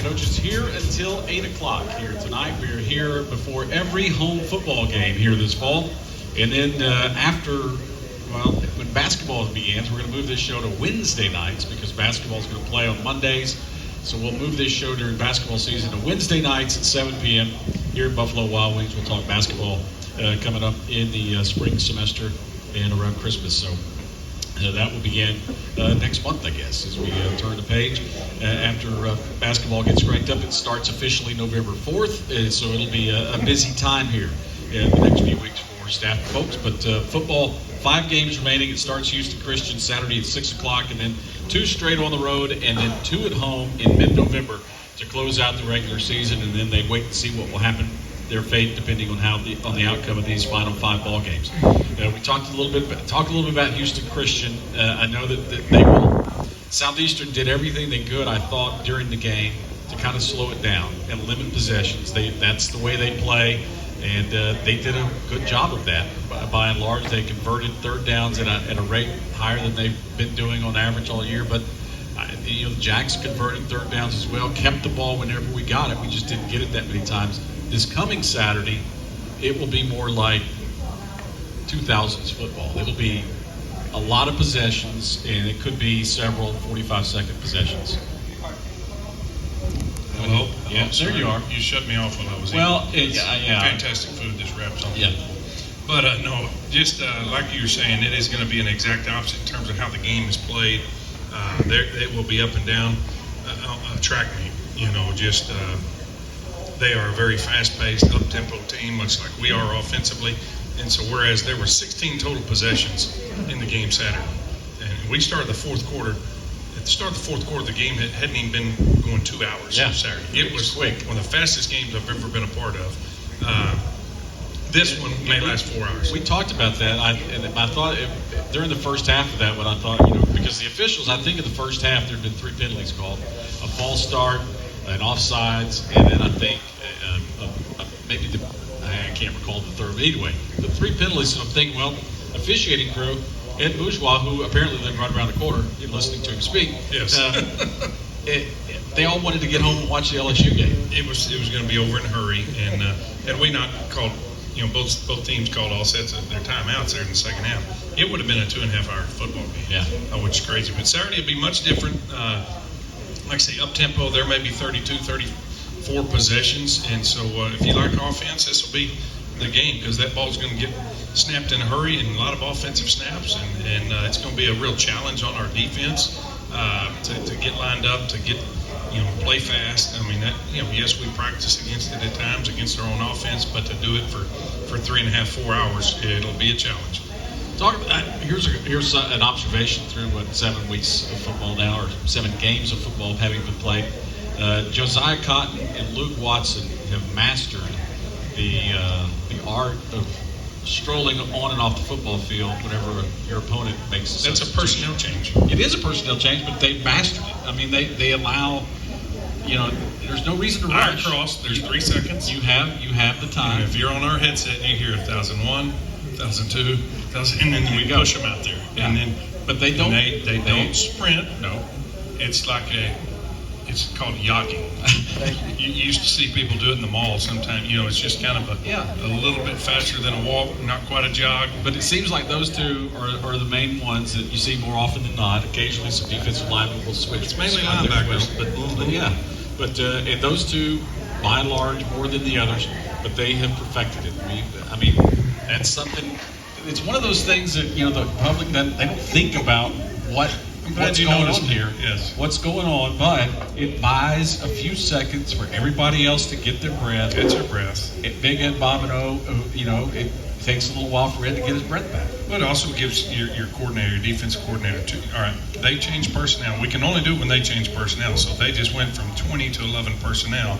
Coach is here until 8 o'clock here tonight. We are here before every home football game here this fall. And then when basketball begins, we're going to move this show to Wednesday nights because basketball is going to play on Mondays. So we'll move this show during basketball season to Wednesday nights at 7 p.m. here at Buffalo Wild Wings. We'll talk basketball coming up in the spring semester and around Christmas. So that will begin next month, I guess, as we turn the page. After basketball gets cranked up, it starts officially November 4th. So it'll be a busy time here in the next few weeks for staff and folks. But football, 5 games remaining. It starts Houston Christian Saturday at 6 o'clock, and then 2 straight on the road, and then 2 at home in mid-November to close out the regular season. And then they wait to see what will happen, their fate, depending on the outcome of these final 5 ball games. We talked a little bit about Houston Christian. I know that they will. Southeastern did everything they could, I thought, during the game to kind of slow it down and limit possessions. That's the way they play. And they did a good job of that. By and large, they converted third downs at a rate higher than they've been doing on average all year. But the Jacks converted third downs as well, kept the ball whenever we got it. We just didn't get it that many times. This coming Saturday, it will be more like 2000s football. It'll be a lot of possessions, and it could be several 45-second possessions. Hello? Yeah, there you are. You shut me off when I was eating. Yeah. Fantastic food this wraps on. Yeah. But no, just like you were saying, it is going to be an exact opposite in terms of how the game is played. It will be up and down track meet. They are a very fast-paced, up-tempo team, much like we are offensively. And so whereas there were 16 total possessions in the game Saturday, and we started the fourth quarter. At the start of the fourth quarter, the game hadn't even been going 2 hours Saturday. It was quick. One of the fastest games I've ever been a part of. This one may last 4 hours. We talked about that, I thought during the first half of that, when I thought, because the officials, I think in the first half there had been 3 penalties called: a false start, an offsides, and then I think maybe I can't recall the third. But anyway, the 3 penalties. And I'm thinking, well, officiating crew, Ed Bourgeois, who apparently lived right around the corner, listening to him speak. Yes. They all wanted to get home and watch the LSU game. It was going to be over in a hurry, and had we not called, both teams called all sets of their timeouts there in the second half, it would have been a 2.5-hour football game. Yeah. Which is crazy. But Saturday would be much different. Like I say, up tempo, there may be 32, 34 possessions, and so if you like offense, this will be the game because that ball's going to get snapped in a hurry and a lot of offensive snaps, and it's going to be a real challenge on our defense to get lined up, to get play fast. I mean, yes, we practice against it at times against our own offense, but to do it for 3.5, 4 hours, it'll be a challenge. Here's an observation through 7 weeks of football now, or 7 games of football having been played. Josiah Cotton and Luke Watson have mastered the art of strolling on and off the football field whenever your opponent makes a That's a personnel change. It is a personnel change, but they've mastered it. I mean, they allow, there's no reason to rush. Cross, there's 3 seconds. You have the time. And if you're on our headset and you hear 1,001, 1,002, 1,000, and then we push them out there. Yeah. And then, but they don't. They don't sprint. No. It's like it's called yogging. You used to see people do it in the mall sometimes. It's just kind of a little bit faster than a walk, not quite a jog. But it seems like those two are the main ones that you see more often than not. Occasionally some defensive linemen will switch. It's mainly linebackers. And those two, by and large, more than the others, but they have perfected it. I mean, that's something. It's one of those things that the public they don't think about what's going on here. Yes. What's going on, but it buys a few seconds for everybody else to get their breath. Get their breath. Big Ed Bobineau, it takes a little while for Ed to get his breath back. But it also gives your coordinator, your defensive coordinator, too. All right, they change personnel. We can only do it when they change personnel. So if they just went from 20 to 11 personnel,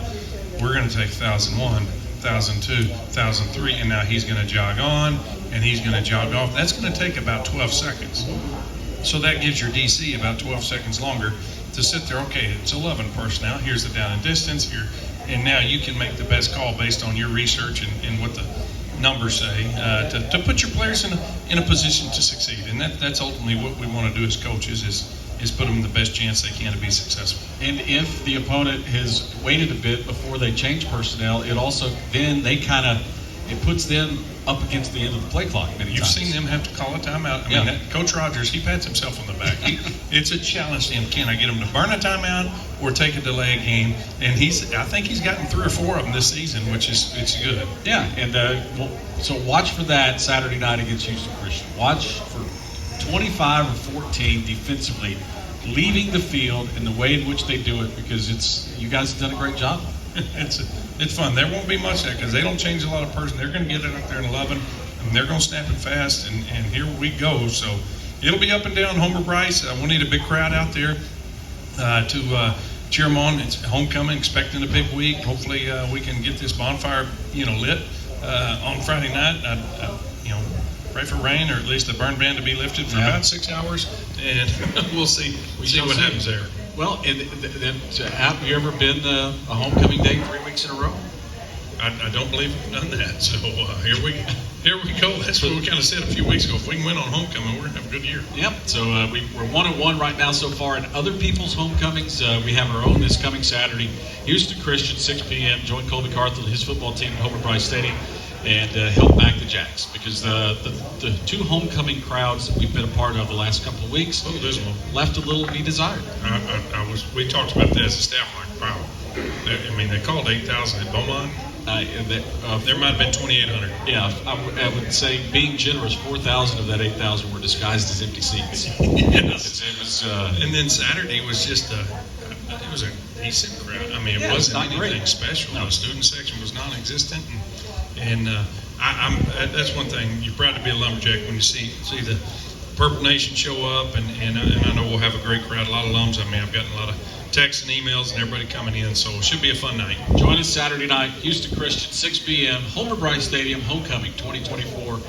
we're going to take 1,001, 1,002, 1,003, and now he's going to jog on and he's going to jog off. That's going to take about 12 seconds. So that gives your DC about 12 seconds longer to sit there. Okay, it's 11 personnel. Here's the down and distance here. And now you can make the best call based on your research and what the numbers say to put your players in a position to succeed. And that's ultimately what we want to do as coaches is put them in the best chance they can to be successful. And if the opponent has waited a bit before they change personnel, it also then it puts them up against the end of the play clock many You've times. seen them have to call a timeout. I Yeah. mean, Coach Rogers, he pats himself on the back. It's a challenge to him. Can I get him to burn a timeout or take a delay game? And I think he's gotten 3 or 4 of them this season, which is it's good. Yeah, and so watch for that Saturday night against Houston Christian. Watch for 25 or 14 defensively leaving the field in the way in which they do it, because you guys have done a great job. It's fun. There won't be much of that because they don't change a lot of person. They're going to get it up there in 11, and they're going to snap it fast, and here we go. So it'll be up and down Homer Bryce. We'll need a big crowd out there to cheer them on. It's homecoming, expecting a big week. Hopefully we can get this bonfire, lit on Friday night. Pray for rain, or at least the burn ban to be lifted for about 6 hours, and we'll see. What happens there. Well, and then have you ever been a homecoming day 3 weeks in a row? I don't believe we've done that. So here we go. That's what we kind of said a few weeks ago. If we can win on homecoming, we're gonna have a good year. Yep. So we're 1-1 right now so far. In other people's homecomings, we have our own this coming Saturday. Houston Christian, 6 p.m. Join Colby Carthel and his football team at Homer Bryce Stadium and help back the Jacks, because the 2 homecoming crowds that we've been a part of the last couple of weeks left a little to be desired. We talked about that as a staff, like, wow. They called 8,000 at Beaumont. There might have been 2,800. Yeah, I would say, being generous, 4,000 of that 8,000 were disguised as empty seats. Yes. It was, and then Saturday was just it was a decent crowd. It wasn't anything great. Special. No. The student section was non-existent, and that's one thing. You're proud to be a Lumberjack when you see the Purple Nation show up, and I know we'll have a great crowd. A lot of alums. I've gotten a lot of texts and emails and everybody coming in, so it should be a fun night. Join us Saturday night, Houston Christian, 6 p.m., Homer Bryce Stadium, homecoming 2024,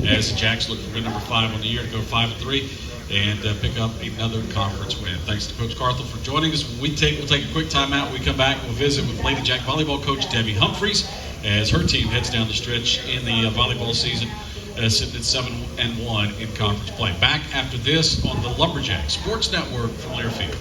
as the Jacks look for number 5 on the year to go 5-3 and pick up another conference win. Thanks to Coach Carthel for joining us. We'll take a quick time out. When we come back, we'll visit with Lady Jack volleyball coach Debbie Humphreys as her team heads down the stretch in the volleyball season, sitting at 7-1 in conference play. Back after this on the Lumberjack Sports Network from Learfield.